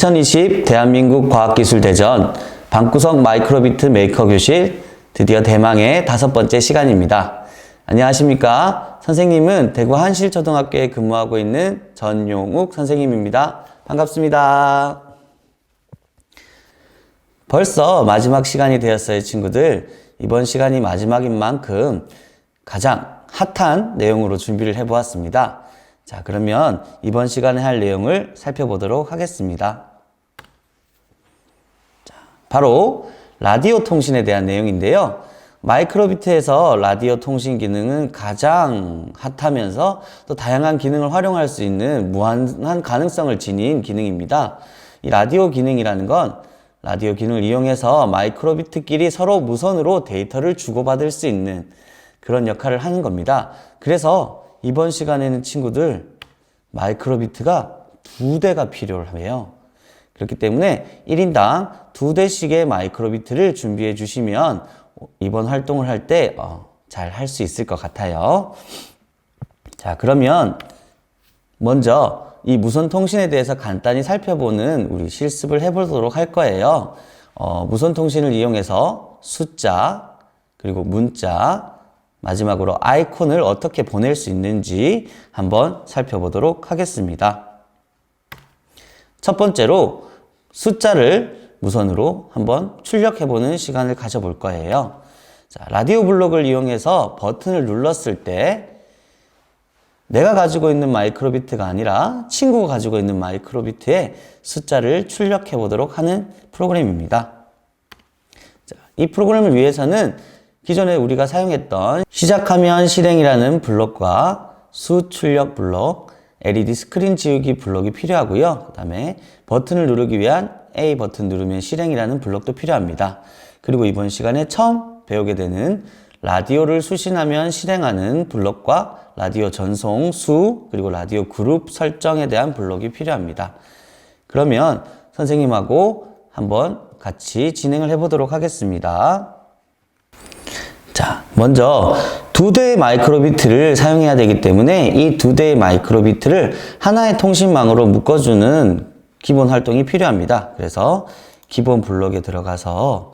2020 대한민국 과학기술대전 방구석 마이크로비트 메이커 교실 드디어 대망의 5번째 시간입니다. 안녕하십니까? 선생님은 대구 한실초등학교에 근무하고 있는 전용욱 선생님입니다. 반갑습니다. 벌써 마지막 시간이 되었어요, 친구들. 이번 시간이 마지막인 만큼 가장 핫한 내용으로 준비를 해보았습니다. 자, 그러면 이번 시간에 할 내용을 살펴보도록 하겠습니다. 자, 바로 라디오 통신에 대한 내용인데요. 마이크로비트에서 라디오 통신 기능은 가장 핫하면서 또 다양한 기능을 활용할 수 있는 무한한 가능성을 지닌 기능입니다. 이 라디오 기능이라는 건 라디오 기능을 이용해서 마이크로비트끼리 서로 무선으로 데이터를 주고받을 수 있는 그런 역할을 하는 겁니다. 그래서 이번 시간에는 친구들 마이크로비트가 2대가 필요해요. 그렇기 때문에 1인당 2대씩의 마이크로비트를 준비해 주시면 이번 활동을 할 때 잘 할 수 있을 것 같아요. 자, 그러면 먼저 이 무선 통신에 대해서 간단히 살펴보는 우리 실습을 해보도록 할 거예요. 무선 통신을 이용해서 숫자, 그리고 문자, 마지막으로 아이콘을 어떻게 보낼 수 있는지 한번 살펴보도록 하겠습니다. 첫 번째로 숫자를 무선으로 한번 출력해보는 시간을 가져볼 거예요. 자, 라디오 블록을 이용해서 버튼을 눌렀을 때 내가 가지고 있는 마이크로비트가 아니라 친구가 가지고 있는 마이크로비트에 숫자를 출력해 보도록 하는 프로그램입니다. 자, 이 프로그램을 위해서는 기존에 우리가 사용했던 시작하면 실행이라는 블록과 수 출력 블록, LED 스크린 지우기 블록이 필요하고요. 그 다음에 버튼을 누르기 위한 A 버튼 누르면 실행이라는 블록도 필요합니다. 그리고 이번 시간에 처음 배우게 되는 라디오를 수신하면 실행하는 블록과 라디오 전송 수, 그리고 라디오 그룹 설정에 대한 블록이 필요합니다. 그러면 선생님하고 한번 같이 진행을 해보도록 하겠습니다. 자, 먼저 2대의 마이크로비트를 사용해야 되기 때문에 이 2대의 마이크로비트를 하나의 통신망으로 묶어주는 기본 활동이 필요합니다. 그래서 기본 블록에 들어가서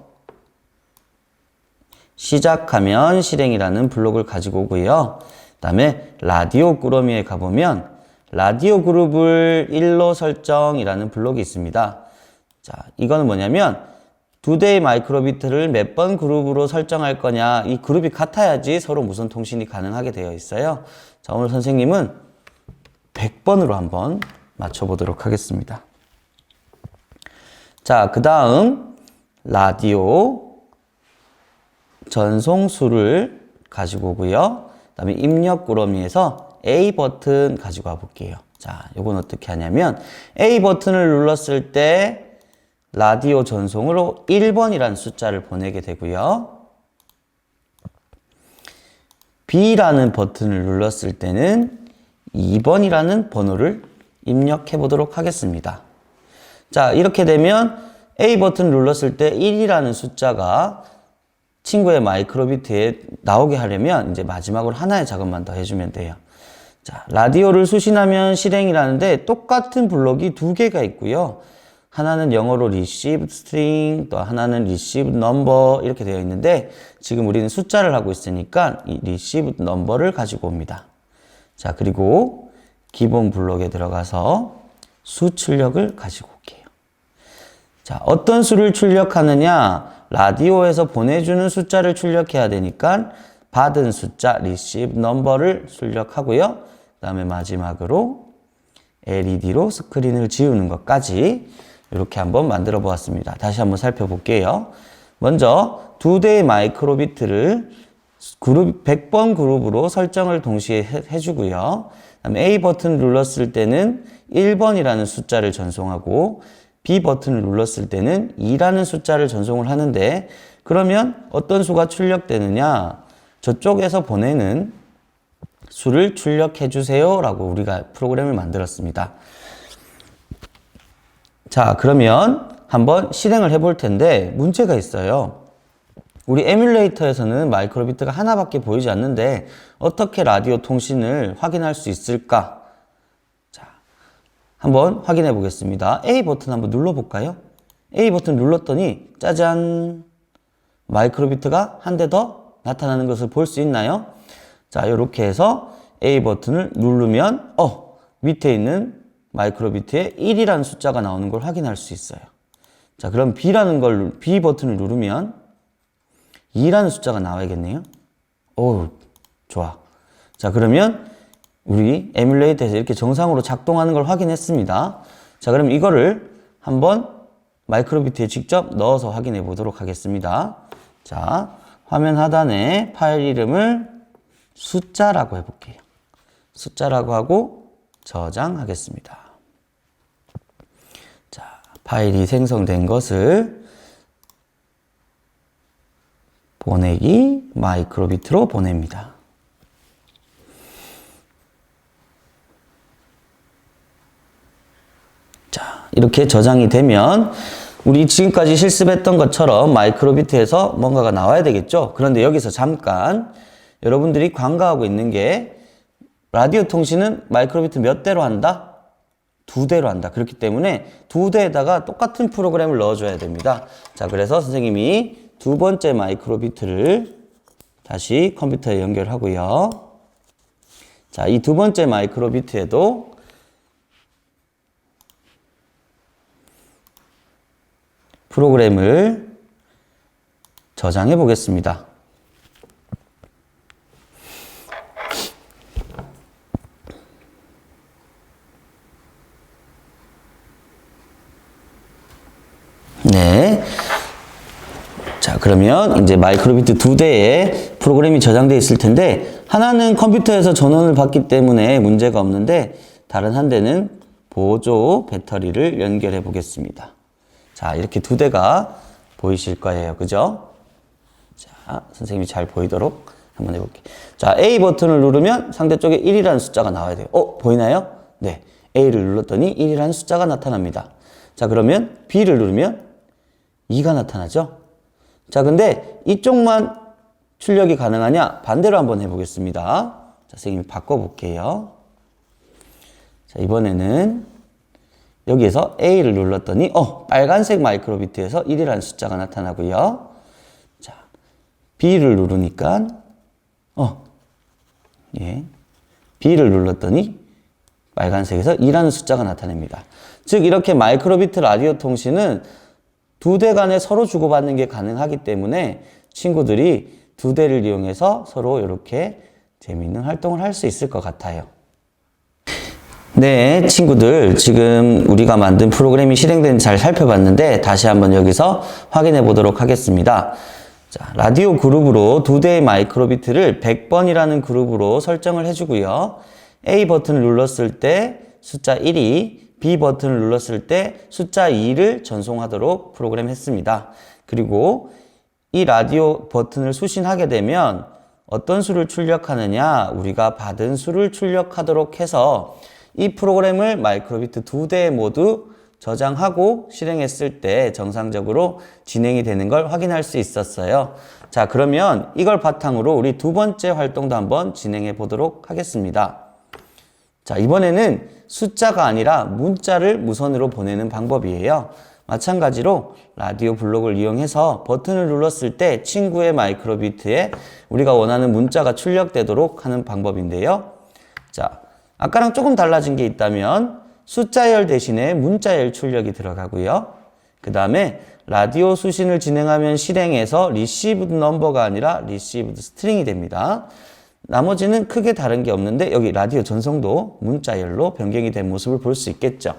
시작하면 실행이라는 블록을 가지고 오고요. 그 다음에 라디오 꾸러미에 가보면 라디오 그룹을 1로 설정이라는 블록이 있습니다. 자, 이거는 뭐냐면 2대의 마이크로비트를 몇 번 그룹으로 설정할 거냐, 이 그룹이 같아야지 서로 무선 통신이 가능하게 되어 있어요. 자, 오늘 선생님은 100번으로 한번 맞춰보도록 하겠습니다. 자, 그 다음 라디오 전송수를 가지고 오고요. 그 다음에 입력 꾸러미에서 A 버튼 가지고 와 볼게요. 자, 요건 어떻게 하냐면 A 버튼을 눌렀을 때 라디오 전송으로 1번이라는 숫자를 보내게 되고요. B라는 버튼을 눌렀을 때는 2번이라는 번호를 입력해 보도록 하겠습니다. 자, 이렇게 되면 A 버튼을 눌렀을 때 1이라는 숫자가 친구의 마이크로비트에 나오게 하려면 이제 마지막으로 하나의 작업만 더 해주면 돼요. 자, 라디오를 수신하면 실행이라는데 똑같은 블록이 2개가 있고요. 하나는 영어로 receive string, 또 하나는 receive number 이렇게 되어 있는데 지금 우리는 숫자를 하고 있으니까 이 receive number를 가지고 옵니다. 자, 그리고 기본 블록에 들어가서 수 출력을 가지고 올게요. 자, 어떤 수를 출력하느냐? 라디오에서 보내주는 숫자를 출력해야 되니까 받은 숫자 receive number를 출력하고요. 그 다음에 마지막으로 LED로 스크린을 지우는 것까지 이렇게 한번 만들어 보았습니다. 다시 한번 살펴볼게요. 먼저 2대의 마이크로비트를 그룹 100번 그룹으로 설정을 동시에 해주고요. 그다음에 A 버튼을 눌렀을 때는 1번이라는 숫자를 전송하고 B 버튼을 눌렀을 때는 2라는 숫자를 전송을 하는데 그러면 어떤 수가 출력되느냐? 저쪽에서 보내는 수를 출력해 주세요 라고 우리가 프로그램을 만들었습니다. 자, 그러면 한번 실행을 해볼 텐데 문제가 있어요. 우리 에뮬레이터에서는 마이크로비트가 하나밖에 보이지 않는데 어떻게 라디오 통신을 확인할 수 있을까? 자, 한번 확인해 보겠습니다. A 버튼 한번 눌러볼까요? A 버튼 눌렀더니 짜잔! 마이크로비트가 한 대 더 나타나는 것을 볼 수 있나요? 자, 이렇게 해서 A 버튼을 누르면 밑에 있는 마이크로비트에 1이라는 숫자가 나오는 걸 확인할 수 있어요. 자, 그럼 B 버튼을 누르면 2라는 숫자가 나와야겠네요. 오, 좋아. 자, 그러면 우리 에뮬레이터에서 이렇게 정상으로 작동하는 걸 확인했습니다. 자, 그럼 이거를 한번 마이크로비트에 직접 넣어서 확인해 보도록 하겠습니다. 자, 화면 하단에 파일 이름을 숫자라고 해볼게요. 숫자라고 하고 저장하겠습니다. 자, 파일이 생성된 것을 보내기 마이크로비트로 보냅니다. 자, 이렇게 저장이 되면 우리 지금까지 실습했던 것처럼 마이크로비트에서 뭔가가 나와야 되겠죠? 그런데 여기서 잠깐 여러분들이 간과하고 있는 게 라디오 통신은 마이크로비트 몇 대로 한다? 2대로 한다. 그렇기 때문에 2대에다가 똑같은 프로그램을 넣어줘야 됩니다. 자, 그래서 선생님이 두 번째 마이크로비트를 다시 컴퓨터에 연결하고요. 자, 이 두 번째 마이크로비트에도 프로그램을 저장해 보겠습니다. 네. 자, 그러면 이제 마이크로비트 2대에 프로그램이 저장되어 있을 텐데, 하나는 컴퓨터에서 전원을 받기 때문에 문제가 없는데, 다른 한 대는 보조 배터리를 연결해 보겠습니다. 자, 이렇게 2대가 보이실 거예요. 그죠? 자, 선생님이 잘 보이도록 한번 해볼게요. 자, A 버튼을 누르면 상대쪽에 1이라는 숫자가 나와야 돼요. 보이나요? 네. A를 눌렀더니 1이라는 숫자가 나타납니다. 자, 그러면 B를 누르면 2가 나타나죠? 자, 근데 이쪽만 출력이 가능하냐? 반대로 한번 해보겠습니다. 자, 선생님이 바꿔볼게요. 자, 이번에는 여기에서 A를 눌렀더니 빨간색 마이크로비트에서 1이라는 숫자가 나타나고요. 자, B를 누르니까 B를 눌렀더니 빨간색에서 2라는 숫자가 나타납니다. 즉 이렇게 마이크로비트 라디오 통신은 2대 간에 서로 주고받는 게 가능하기 때문에 친구들이 2대를 이용해서 서로 이렇게 재미있는 활동을 할 수 있을 것 같아요. 네, 친구들, 지금 우리가 만든 프로그램이 실행되는지 잘 살펴봤는데 다시 한번 여기서 확인해 보도록 하겠습니다. 자, 라디오 그룹으로 2대의 마이크로비트를 100번이라는 그룹으로 설정을 해주고요. A 버튼을 눌렀을 때 숫자 1이, B 버튼을 눌렀을 때 숫자 2를 전송하도록 프로그램했습니다. 그리고 이 라디오 버튼을 수신하게 되면 어떤 수를 출력하느냐, 우리가 받은 수를 출력하도록 해서 이 프로그램을 마이크로비트 2대 모두 저장하고 실행했을 때 정상적으로 진행이 되는 걸 확인할 수 있었어요. 자, 그러면 이걸 바탕으로 우리 두 번째 활동도 한번 진행해 보도록 하겠습니다. 자, 이번에는 숫자가 아니라 문자를 무선으로 보내는 방법이에요. 마찬가지로 라디오 블록을 이용해서 버튼을 눌렀을 때 친구의 마이크로비트에 우리가 원하는 문자가 출력되도록 하는 방법인데요. 자, 아까랑 조금 달라진 게 있다면 숫자열 대신에 문자열 출력이 들어가고요. 그 다음에 라디오 수신을 진행하면 실행해서 received number가 아니라 received string이 됩니다. 나머지는 크게 다른 게 없는데 여기 라디오 전송도 문자열로 변경이 된 모습을 볼 수 있겠죠.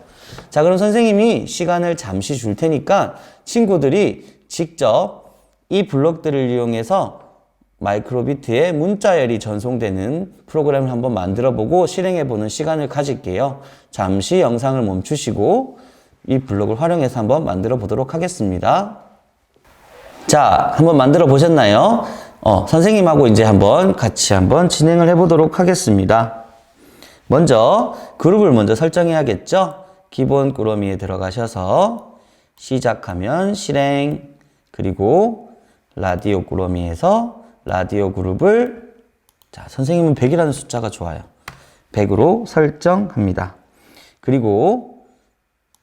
자, 그럼 선생님이 시간을 잠시 줄 테니까 친구들이 직접 이 블록들을 이용해서 마이크로비트에 문자열이 전송되는 프로그램을 한번 만들어보고 실행해보는 시간을 가질게요. 잠시 영상을 멈추시고 이 블록을 활용해서 한번 만들어 보도록 하겠습니다. 자, 한번 만들어 보셨나요? 선생님하고 이제 같이 한번 진행을 해보도록 하겠습니다. 먼저 그룹을 먼저 설정해야겠죠? 기본 꾸러미에 들어가셔서 시작하면 실행, 그리고 라디오 꾸러미에서 라디오 그룹을, 자, 선생님은 100이라는 숫자가 좋아요. 100으로 설정합니다. 그리고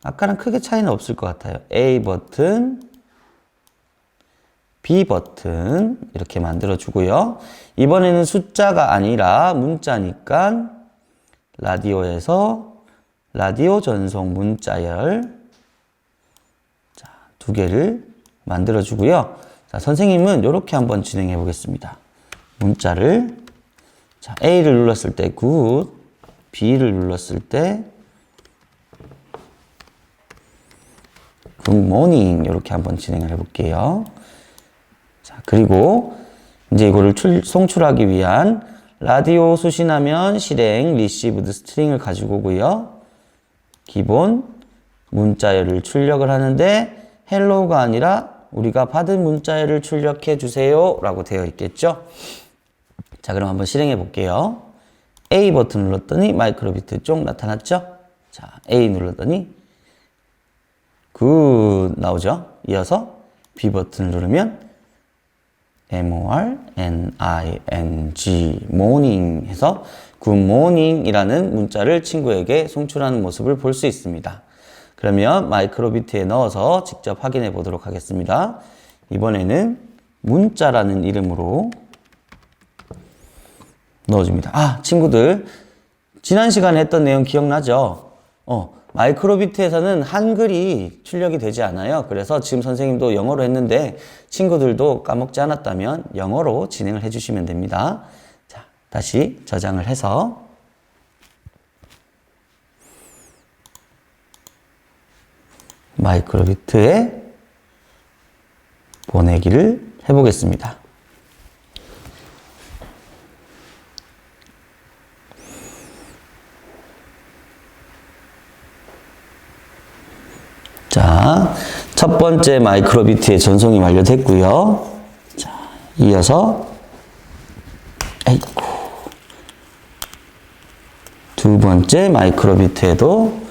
아까랑 크게 차이는 없을 것 같아요. A 버튼, B 버튼 이렇게 만들어 주고요. 이번에는 숫자가 아니라 문자니까 라디오에서 라디오 전송 문자열 자, 두 개를 만들어 주고요. 자, 선생님은 이렇게 한번 진행해 보겠습니다. 문자를 자, A를 눌렀을 때 굿, B를 눌렀을 때 굿모닝 이렇게 한번 진행을 해볼게요. 자, 그리고 이제 이거를 송출하기 위한 라디오 수신하면 실행 리시브드 스트링을 가지고 오고요. 기본 문자열을 출력을 하는데 헬로우가 아니라 우리가 받은 문자열을 출력해 주세요 라고 되어 있겠죠. 자, 그럼 한번 실행해 볼게요. A 버튼 눌렀더니 마이크로비트 쪽 나타났죠. 자, A 눌렀더니 굿 나오죠. 이어서 B 버튼을 누르면 morning morning 해서 굿모닝이라는 문자를 친구에게 송출하는 모습을 볼 수 있습니다. 그러면 마이크로비트에 넣어서 직접 확인해 보도록 하겠습니다. 이번에는 문자라는 이름으로 넣어줍니다. 아, 친구들 지난 시간에 했던 내용 기억나죠? 마이크로비트에서는 한글이 출력이 되지 않아요. 그래서 지금 선생님도 영어로 했는데 친구들도 까먹지 않았다면 영어로 진행을 해주시면 됩니다. 자, 다시 저장을 해서 마이크로비트에 보내기를 해보겠습니다. 자, 첫 번째 마이크로비트의 전송이 완료됐고요. 자, 이어서 두 번째 마이크로비트에도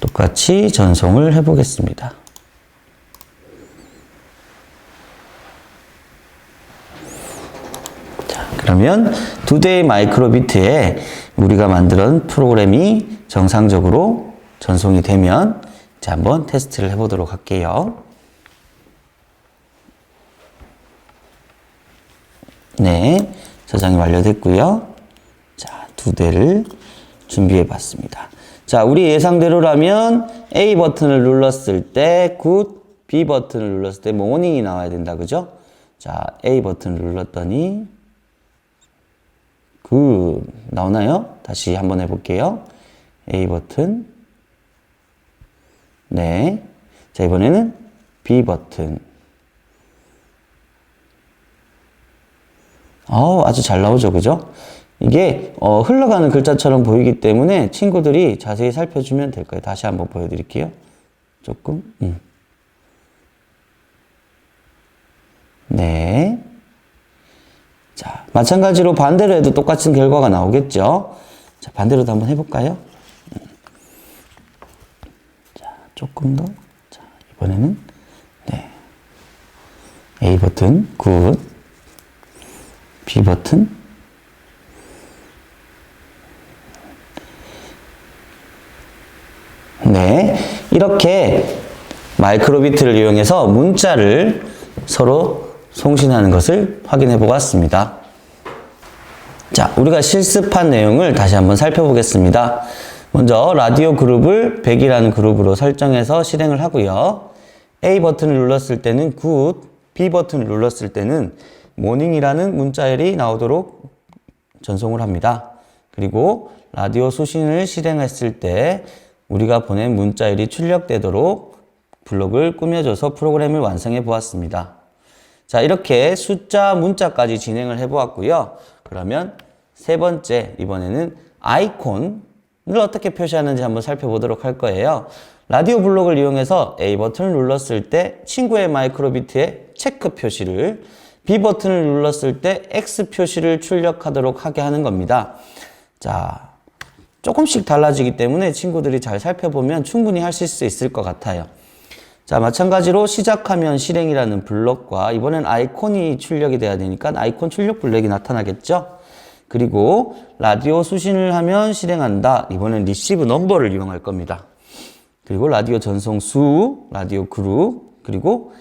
똑같이 전송을 해보겠습니다. 자, 그러면 두 대의 마이크로비트에 우리가 만든 프로그램이 정상적으로 전송이 되면 자, 한번 테스트를 해보도록 할게요. 네, 저장이 완료됐고요. 자, 두 대를 준비해 봤습니다. 자, 우리 예상대로라면 A 버튼을 눌렀을 때 굿, B 버튼을 눌렀을 때 모닝이 나와야 된다, 그죠? 자, A 버튼을 눌렀더니 굿 나오나요? 다시 한번 해볼게요. A 버튼 네. 자, 이번에는 B 버튼. 아주 잘 나오죠, 그죠? 이게, 흘러가는 글자처럼 보이기 때문에 친구들이 자세히 살펴주면 될 거예요. 다시 한번 보여드릴게요. 조금, 네. 자, 마찬가지로 반대로 해도 똑같은 결과가 나오겠죠? 자, 반대로도 한번 해볼까요? 조금 더. 자, 이번에는, 네. A 버튼, 굿. B 버튼. 네. 이렇게 마이크로비트를 이용해서 문자를 서로 송신하는 것을 확인해 보았습니다. 자, 우리가 실습한 내용을 다시 한번 살펴보겠습니다. 먼저 라디오 그룹을 100이라는 그룹으로 설정해서 실행을 하고요. A 버튼을 눌렀을 때는 굿, B 버튼을 눌렀을 때는 모닝이라는 문자열이 나오도록 전송을 합니다. 그리고 라디오 수신을 실행했을 때 우리가 보낸 문자열이 출력되도록 블록을 꾸며줘서 프로그램을 완성해 보았습니다. 자, 이렇게 숫자, 문자까지 진행을 해 보았고요. 그러면 세 번째, 이번에는 아이콘 을 어떻게 표시하는지 한번 살펴보도록 할 거예요. 라디오 블록을 이용해서 A 버튼을 눌렀을 때 친구의 마이크로비트에 체크 표시를, B 버튼을 눌렀을 때 X 표시를 출력하도록 하게 하는 겁니다. 자, 조금씩 달라지기 때문에 친구들이 잘 살펴보면 충분히 하실 수 있을 것 같아요. 자, 마찬가지로 시작하면 실행이라는 블록과 이번엔 아이콘이 출력이 돼야 되니까 아이콘 출력 블록이 나타나겠죠? 그리고 라디오 수신을 하면 실행한다. 이번엔 리시브 넘버를 이용할 겁니다. 그리고 라디오 전송 수, 라디오 그룹, 그리고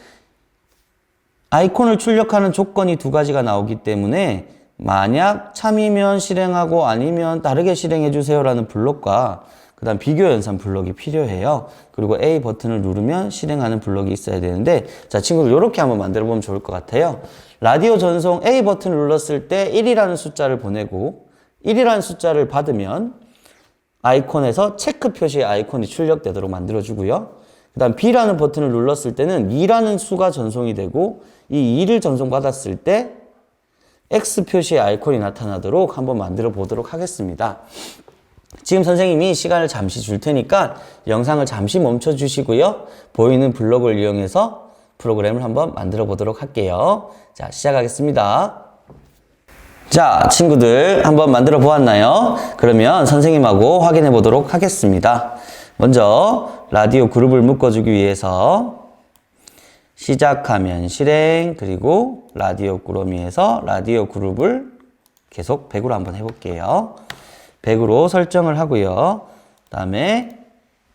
아이콘을 출력하는 조건이 두 가지가 나오기 때문에 만약 참이면 실행하고 아니면 다르게 실행해 주세요라는 블록과 그 다음 비교 연산 블록이 필요해요. 그리고 A 버튼을 누르면 실행하는 블록이 있어야 되는데, 자, 친구들 이렇게 한번 만들어 보면 좋을 것 같아요. 라디오 전송 A 버튼을 눌렀을 때 1이라는 숫자를 보내고 1이라는 숫자를 받으면 아이콘에서 체크 표시의 아이콘이 출력되도록 만들어주고요. 그 다음 B라는 버튼을 눌렀을 때는 2라는 수가 전송이 되고 이 2를 전송받았을 때 X 표시의 아이콘이 나타나도록 한번 만들어 보도록 하겠습니다. 지금 선생님이 시간을 잠시 줄 테니까 영상을 잠시 멈춰 주시고요. 보이는 블록을 이용해서 프로그램을 한번 만들어 보도록 할게요. 자, 시작하겠습니다. 자, 친구들 한번 만들어 보았나요? 그러면 선생님하고 확인해 보도록 하겠습니다. 먼저 라디오 그룹을 묶어주기 위해서 시작하면 실행, 그리고 라디오 꾸러미에서 라디오 그룹을 계속 100으로 한번 해볼게요. 100으로 설정을 하고요. 그 다음에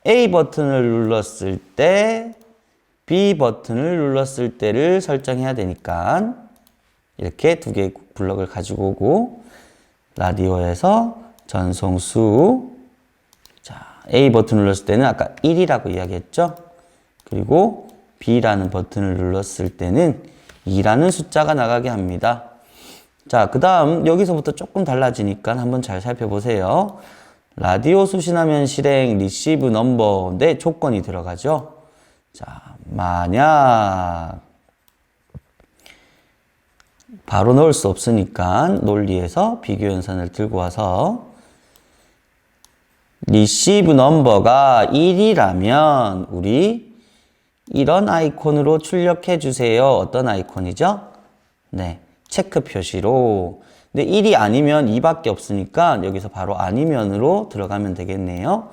A 버튼을 눌렀을 때 B 버튼을 눌렀을 때를 설정해야 되니까 이렇게 두 개의 블럭을 가지고 오고 라디오에서 전송수, 자, A 버튼을 눌렀을 때는 아까 1이라고 이야기했죠. 그리고 B라는 버튼을 눌렀을 때는 2라는 숫자가 나가게 합니다. 자, 그 다음 여기서부터 조금 달라지니까 한번 잘 살펴보세요. 라디오 수신하면 실행 리시브 넘버인데 조건이 들어가죠. 자, 만약 바로 넣을 수 없으니까 논리에서 비교 연산을 들고 와서 리시브 넘버가 1이라면 우리 이런 아이콘으로 출력해 주세요. 어떤 아이콘이죠? 네, 체크 표시로. 근데 1이 아니면 2밖에 없으니까 여기서 바로 아니면으로 들어가면 되겠네요.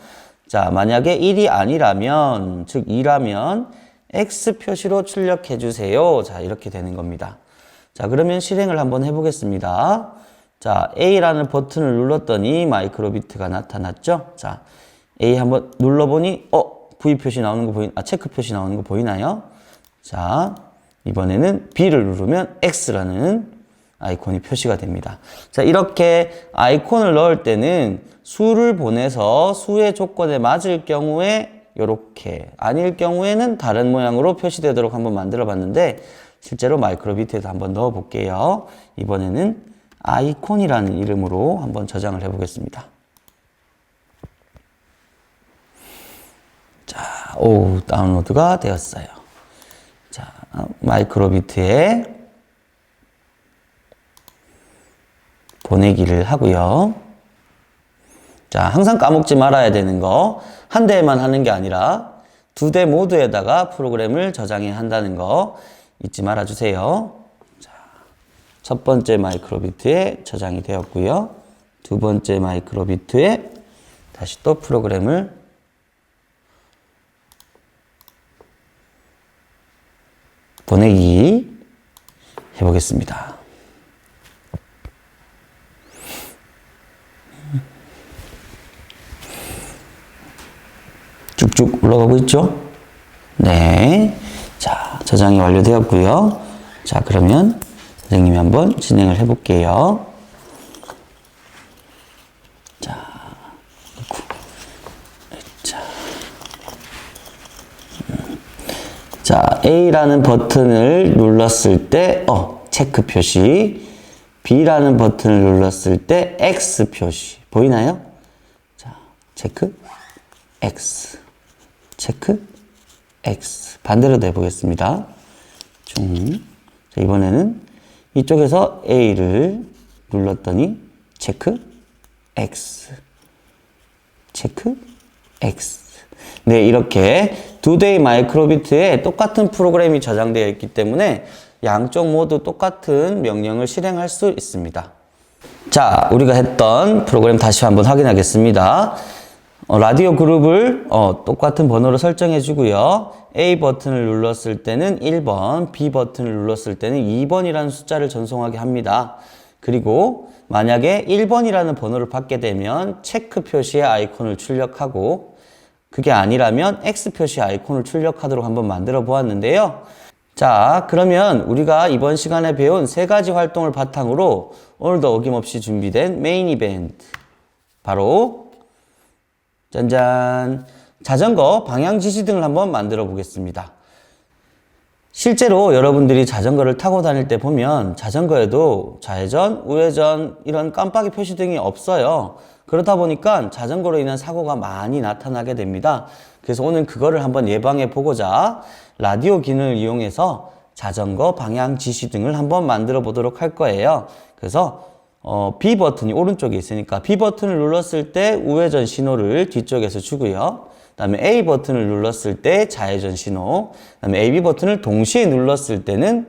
자, 만약에 1이 아니라면, 즉 2라면 X 표시로 출력해 주세요. 자, 이렇게 되는 겁니다. 자, 그러면 실행을 한번 해보겠습니다. 자, A라는 버튼을 눌렀더니 마이크로비트가 나타났죠? 자, A 한번 눌러보니, V 표시 나오는 거 체크 표시 나오는 거 보이나요? 자, 이번에는 B를 누르면 X라는 아이콘이 표시가 됩니다. 자, 이렇게 아이콘을 넣을 때는 수를 보내서 수의 조건에 맞을 경우에 이렇게, 아닐 경우에는 다른 모양으로 표시되도록 한번 만들어 봤는데 실제로 마이크로비트에도 한번 넣어 볼게요. 이번에는 아이콘이라는 이름으로 한번 저장을 해 보겠습니다. 자, 다운로드가 되었어요. 자, 마이크로비트에 보내기를 하고요. 자, 항상 까먹지 말아야 되는 거, 한 대에만 하는 게 아니라 두 대 모두에다가 프로그램을 저장해야 한다는 거 잊지 말아 주세요. 자, 첫 번째 마이크로비트에 저장이 되었고요. 두 번째 마이크로비트에 다시 또 프로그램을 보내기 해보겠습니다. 쭉쭉 올라가고 있죠? 네. 자, 저장이 완료되었고요. 자, 그러면 선생님이 한번 진행을 해볼게요. 자, A라는 버튼을 눌렀을 때, 체크 표시. B라는 버튼을 눌렀을 때, X 표시. 보이나요? 자, 체크, X. 체크, X. 반대로 내보겠습니다. 자, 이번에는 이쪽에서 A를 눌렀더니, 체크, X. 체크, X. 네, 이렇게 두 대의 마이크로비트에 똑같은 프로그램이 저장되어 있기 때문에 양쪽 모두 똑같은 명령을 실행할 수 있습니다. 자, 우리가 했던 프로그램 다시 한번 확인하겠습니다. 라디오 그룹을 똑같은 번호로 설정해 주고요. A 버튼을 눌렀을 때는 1번, B 버튼을 눌렀을 때는 2번이라는 숫자를 전송하게 합니다. 그리고 만약에 1번이라는 번호를 받게 되면 체크 표시의 아이콘을 출력하고 그게 아니라면 X 표시의 아이콘을 출력하도록 한번 만들어 보았는데요. 자, 그러면 우리가 이번 시간에 배운 세 가지 활동을 바탕으로 오늘도 어김없이 준비된 메인 이벤트 바로 짠짠 자전거 방향 지시 등을 한번 만들어 보겠습니다. 실제로 여러분들이 자전거를 타고 다닐 때 보면 자전거에도 좌회전, 우회전 이런 깜빡이 표시등이 없어요. 그러다 보니까 자전거로 인한 사고가 많이 나타나게 됩니다. 그래서 오늘 그거를 한번 예방해 보고자 라디오 기능을 이용해서 자전거 방향 지시 등을 한번 만들어 보도록 할 거예요. 그래서 B 버튼이 오른쪽에 있으니까 B 버튼을 눌렀을 때 우회전 신호를 뒤쪽에서 주고요. 그 다음에 A 버튼을 눌렀을 때 좌회전 신호, 그 다음에 AB 버튼을 동시에 눌렀을 때는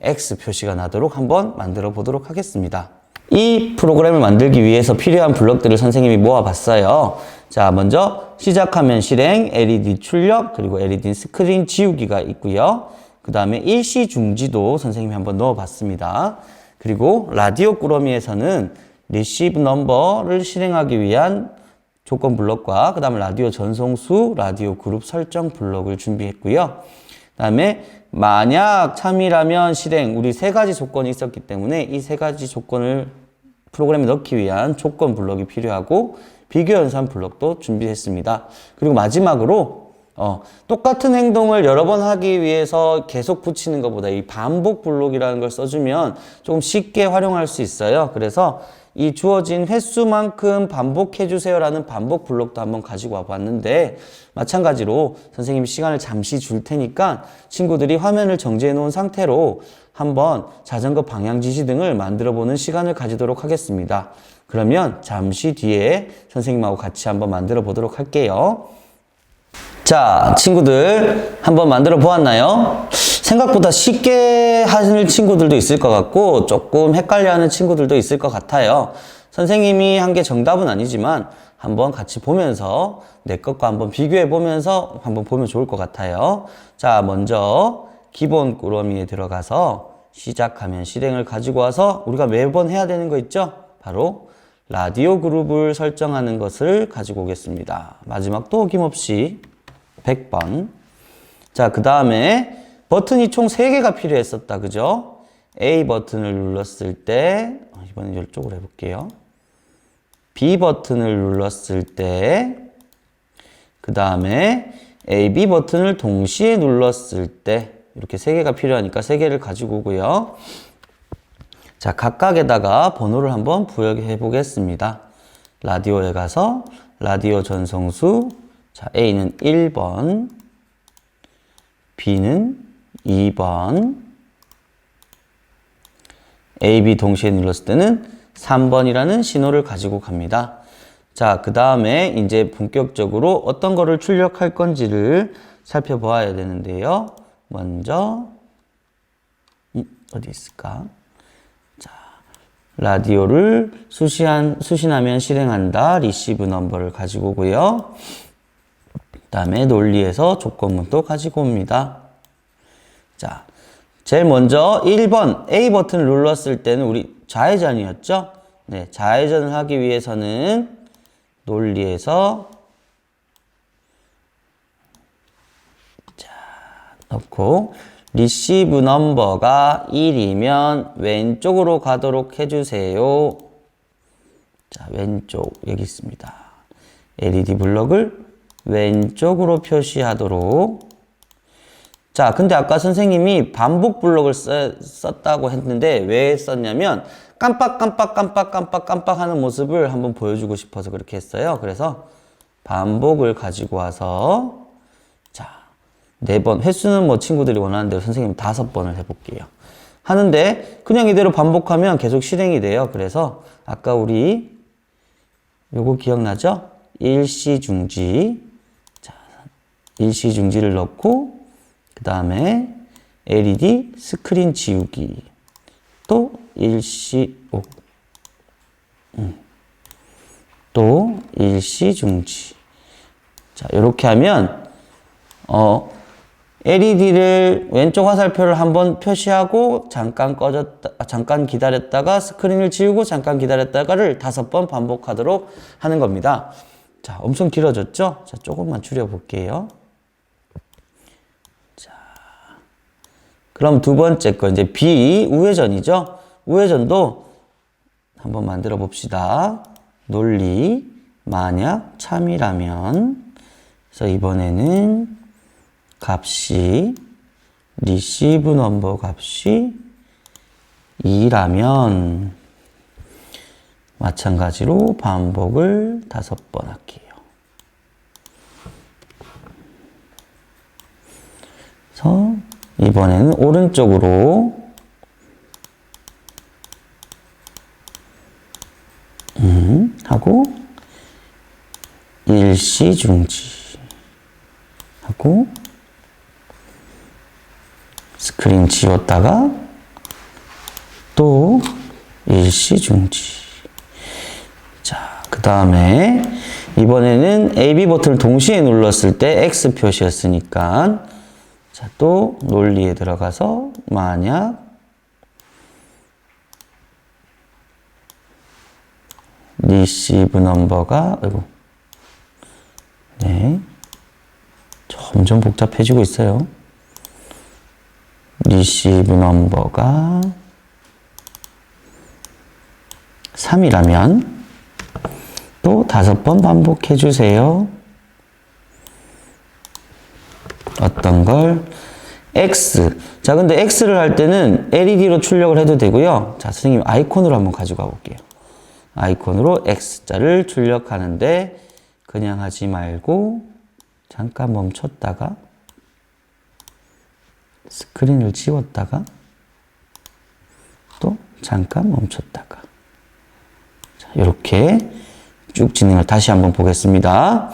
X 표시가 나도록 한번 만들어 보도록 하겠습니다. 이 프로그램을 만들기 위해서 필요한 블록들을 선생님이 모아봤어요. 자, 먼저 시작하면 실행, LED 출력, 그리고 LED 스크린 지우기가 있고요. 그 다음에 일시 중지도 선생님이 한번 넣어봤습니다. 그리고 라디오 꾸러미에서는 리시브 넘버를 실행하기 위한 조건 블록과 그 다음에 라디오 전송수, 라디오 그룹 설정 블록을 준비했고요. 그 다음에 만약 참이라면 실행, 우리 세 가지 조건이 있었기 때문에 이 세 가지 조건을 프로그램에 넣기 위한 조건 블록이 필요하고 비교 연산 블록도 준비했습니다. 그리고 마지막으로 똑같은 행동을 여러 번 하기 위해서 계속 붙이는 것보다 이 반복 블록이라는 걸 써주면 조금 쉽게 활용할 수 있어요. 그래서 이 주어진 횟수만큼 반복해주세요 라는 반복 블록도 한번 가지고 와봤는데 마찬가지로 선생님이 시간을 잠시 줄 테니까 친구들이 화면을 정지해 놓은 상태로 한번 자전거 방향 지시 등을 만들어 보는 시간을 가지도록 하겠습니다. 그러면 잠시 뒤에 선생님하고 같이 한번 만들어 보도록 할게요. 자, 친구들 한번 만들어 보았나요? 생각보다 쉽게 하는 친구들도 있을 것 같고 조금 헷갈려하는 친구들도 있을 것 같아요. 선생님이 한 게 정답은 아니지만 한번 같이 보면서 내 것과 한번 비교해 보면서 한번 보면 좋을 것 같아요. 자, 먼저 기본 꾸러미에 들어가서 시작하면 실행을 가지고 와서 우리가 매번 해야 되는 거 있죠? 바로 라디오 그룹을 설정하는 것을 가지고 오겠습니다. 마지막도 어김없이 100번. 자, 그 다음에 버튼이 총 3개가 필요했었다. 그죠? A 버튼을 눌렀을 때, 이번엔 이쪽으로 해볼게요. B 버튼을 눌렀을 때, 그 다음에 A, B 버튼을 동시에 눌렀을 때, 이렇게 3개가 필요하니까 3개를 가지고 오고요. 자, 각각에다가 번호를 한번 부여해 보겠습니다. 라디오에 가서 라디오 전송수, 자, A는 1번, B는 2번, A, B 동시에 눌렀을 때는 3번이라는 신호를 가지고 갑니다. 자, 그 다음에 이제 본격적으로 어떤 거를 출력할 건지를 살펴보아야 되는데요. 먼저, 어디 있을까? 자, 라디오를 수신하면 실행한다. 리시브 넘버를 가지고 오고요. 그 다음에 논리에서 조건문도 가지고 옵니다. 자, 제일 먼저 1번 A 버튼을 눌렀을 때는 우리 좌회전이었죠? 네, 좌회전을 하기 위해서는 논리에서 자, 넣고 리시브 넘버가 1이면 왼쪽으로 가도록 해주세요. 자, 왼쪽 여기 있습니다. LED 블럭을 왼쪽으로 표시하도록. 자, 근데 아까 선생님이 반복 블록을 썼다고 했는데 왜 썼냐면 깜빡 하는 모습을 한번 보여주고 싶어서 그렇게 했어요. 그래서 반복을 가지고 와서 자, 4번, 횟수는 뭐 친구들이 원하는 대로 선생님 5번을 해볼게요. 하는데 그냥 이대로 반복하면 계속 실행이 돼요. 그래서 아까 우리 요거 기억나죠? 일시중지. 자, 일시중지를 넣고 그 다음에 LED 스크린 지우기, 또 또 일시 중지. 자, 이렇게 하면 LED를 왼쪽 화살표를 한번 표시하고 잠깐 기다렸다가 스크린을 지우고 잠깐 기다렸다가를 5번 반복하도록 하는 겁니다. 자, 엄청 길어졌죠? 자, 조금만 줄여볼게요. 자, 그럼 두 번째 거 이제 B 우회전이죠? 우회전도 한번 만들어 봅시다. 논리, 만약, 참이라면. 그래서 이번에는 값이 receive number 값이 2라면 마찬가지로 반복을 5번 할게요. 그래서 이번에는 오른쪽으로 하고 일시 중지 하고 스크린 지웠다가 또 일시 중지. 자, 그 다음에 이번에는 AB 버튼을 동시에 눌렀을 때 X 표시였으니까 자, 또 논리에 들어가서 만약 receive number가 네, 점점 복잡해지고 있어요. receive number가 3이라면 또 5번 반복해 주세요. 어떤 걸? X. 자, 근데 X를 할 때는 LED로 출력을 해도 되고요. 자, 선생님 아이콘으로 한번 가지고 가볼게요. 아이콘으로 X자를 출력하는데 그냥 하지 말고 잠깐 멈췄다가 스크린을 지웠다가 또 잠깐 멈췄다가 자, 이렇게 쭉 진행을 다시 한번 보겠습니다.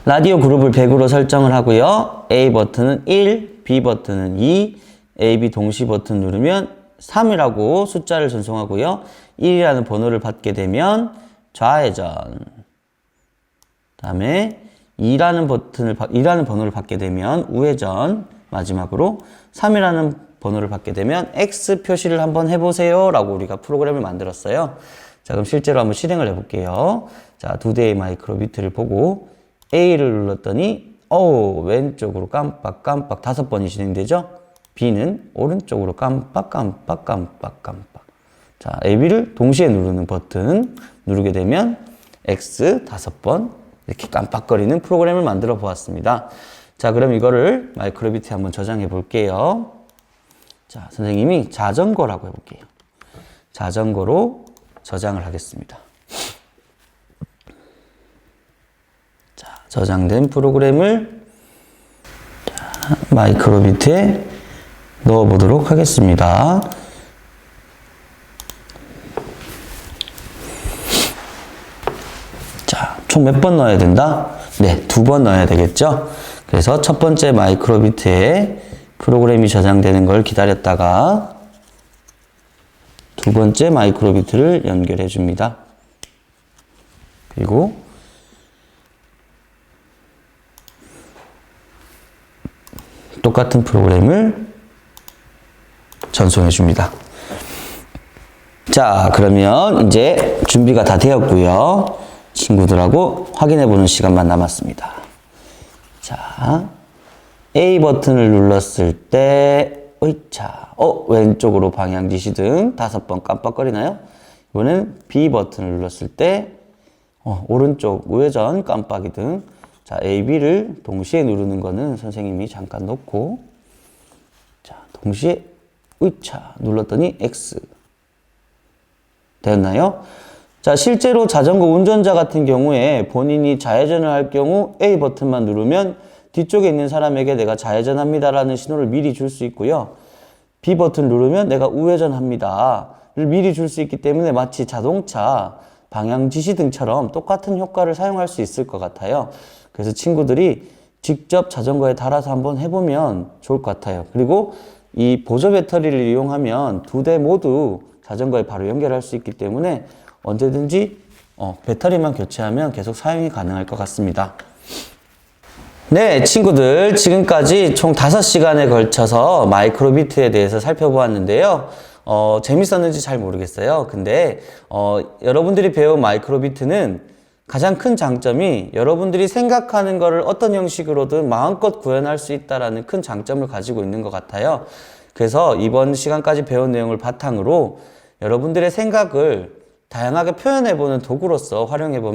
라디오 그룹을 100으로 설정을 하고요. A 버튼은 1, B 버튼은 2, AB 동시 버튼 누르면 3이라고 숫자를 전송하고요. 1이라는 번호를 받게 되면 좌회전, 그 다음에 2라는 번호를 받게 되면 우회전, 마지막으로 3이라는 번호를 받게 되면 X 표시를 한번 해보세요 라고 우리가 프로그램을 만들었어요. 자, 그럼 실제로 한번 실행을 해볼게요. 자, 2대의 마이크로비트를 보고 A를 눌렀더니 왼쪽으로 깜빡 5번이 진행되죠. B는 오른쪽으로 깜빡. 자, AB를 동시에 누르는 버튼 누르게 되면 X 5번 이렇게 깜빡거리는 프로그램을 만들어 보았습니다. 자, 그럼 이거를 마이크로비트에 한번 저장해 볼게요. 자, 선생님이 자전거라고 해볼게요. 자전거로 저장을 하겠습니다. 자, 저장된 프로그램을 마이크로비트에 넣어 보도록 하겠습니다. 자, 총 몇 번 넣어야 된다? 네, 2번 넣어야 되겠죠? 그래서 첫 번째 마이크로비트에 프로그램이 저장되는 걸 기다렸다가 두 번째 마이크로비트를 연결해 줍니다. 그리고 똑같은 프로그램을 전송해 줍니다. 자, 그러면 이제 준비가 다 되었고요. 친구들하고 확인해 보는 시간만 남았습니다. 자, A 버튼을 눌렀을 때 왼쪽으로 방향 지시등 5번 깜빡거리나요? 이번엔 B 버튼을 눌렀을 때 오른쪽 우회전 깜빡이등. 자, A, B를 동시에 누르는 거는 선생님이 잠깐 놓고 자, 동시에 눌렀더니 X 되었나요? 자, 실제로 자전거 운전자 같은 경우에 본인이 좌회전을 할 경우 A 버튼만 누르면 뒤쪽에 있는 사람에게 내가 좌회전합니다라는 신호를 미리 줄 수 있고요. B 버튼 누르면 내가 우회전합니다를 미리 줄 수 있기 때문에 마치 자동차 방향 지시등처럼 똑같은 효과를 사용할 수 있을 것 같아요. 그래서 친구들이 직접 자전거에 달아서 한번 해보면 좋을 것 같아요. 그리고 이 보조 배터리를 이용하면 2대 모두 자전거에 바로 연결할 수 있기 때문에 언제든지 배터리만 교체하면 계속 사용이 가능할 것 같습니다. 네, 친구들. 지금까지 총 5시간에 걸쳐서 마이크로비트에 대해서 살펴보았는데요. 재밌었는지 잘 모르겠어요. 근데, 여러분들이 배운 마이크로비트는 가장 큰 장점이 여러분들이 생각하는 거를 어떤 형식으로든 마음껏 구현할 수 있다는 큰 장점을 가지고 있는 것 같아요. 그래서 이번 시간까지 배운 내용을 바탕으로 여러분들의 생각을 다양하게 표현해보는 도구로서 활용해보면